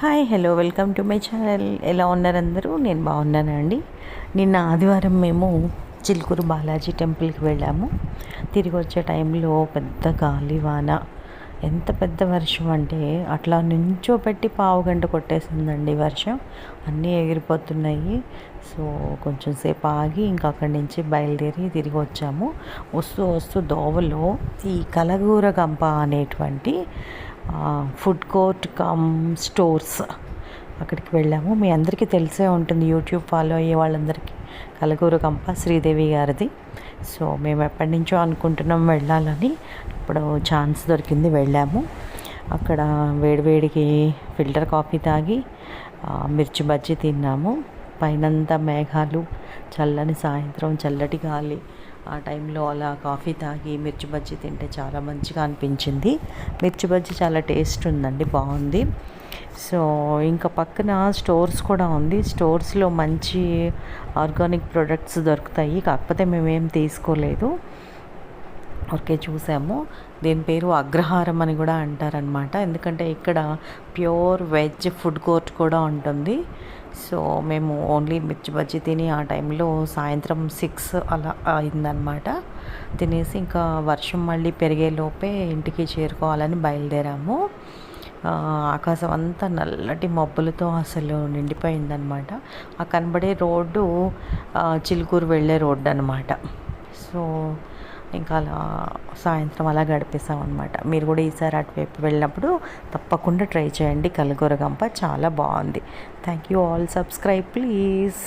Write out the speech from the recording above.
Hi hello welcome to my channel. ఎలా ఉన్నారు అందరూ? నేను బాగున్నానండి. నిన్న ఆదివారం మేము చిలుకూరు బాలాజీ టెంపుల్కి వెళ్ళాము. తిరిగి వచ్చే టైంలో పెద్ద గాలి వాన, ఎంత పెద్ద వర్షం అంటే అట్లా నుంచోపెట్టి పావు గంట కొట్టేసిందండి వర్షం. అన్నీ ఎగిరిపోతున్నాయి. సో కొంచెం సేపు ఆగి ఇంకా అక్కడి నుంచి బయలుదేరి తిరిగి వచ్చాము. వస్తూ వస్తూ దోవలో ఈ కలగూరగంప అనేటువంటి ఫుడ్ కోర్ట్ కమ్ స్టోర్స్ అక్కడికి వెళ్ళాము. మీ అందరికీ తెలిసే ఉంటుంది, యూట్యూబ్ ఫాలో అయ్యే వాళ్ళందరికీ. కలగూరగంప శ్రీదేవి గారిది. సో మేము ఎప్పటి నుంచో అనుకుంటున్నాం వెళ్ళాలని. ఇప్పుడు ఛాన్స్ దొరికింది, వెళ్ళాము. అక్కడ వేడివేడికి ఫిల్టర్ కాఫీ తాగి మిర్చి బజ్జీ తిన్నాము. పైనంతా మేఘాలు, చల్లని సాయంత్రం, చల్లటి గాలి. ఆ టైంలో అలా కాఫీ తాగి మిర్చి బజ్జీ తింటే చాలా మంచిగా అనిపించింది. మిర్చి బజ్జీ చాలా టేస్ట్ ఉందండి, బాగుంది. సో ఇంకా పక్కన స్టోర్స్ కూడా ఉంది. స్టోర్స్లో మంచి ఆర్గానిక్ ప్రొడక్ట్స్ దొరుకుతాయి. కాకపోతే మేమేం తీసుకోలేదు, ఓకే చూసాము. దీని పేరు అగ్రహారం అని కూడా అంటారనమాట. ఎందుకంటే ఇక్కడ ప్యూర్ వెజ్ ఫుడ్ కోర్ట్ కూడా ఉంటుంది. సో మేము ఓన్లీ మిర్చి బజ్జీ తిని ఆ టైంలో సాయంత్రం 6 అలా అయిందనమాట. తినేసి ఇంకా వర్షం మళ్ళీ పెరిగేలోపే ఇంటికి చేరుకోవాలని బయలుదేరాము. ఆకాశం అంతా నల్లటి మబ్బులతో అసలు నిండిపోయిందనమాట. ఆ కనబడే రోడ్డు చిలుకూరు వెళ్ళే రోడ్డు అనమాట. సో ఇంకా అలా సాయంత్రం అలా గడిపేసాం అనమాట. మీరు కూడా ఈసారి అటువైపు వెళ్ళినప్పుడు తప్పకుండా ట్రై చేయండి. కలగూరగంప చాలా బాగుంది. Thank you all. Subscribe please.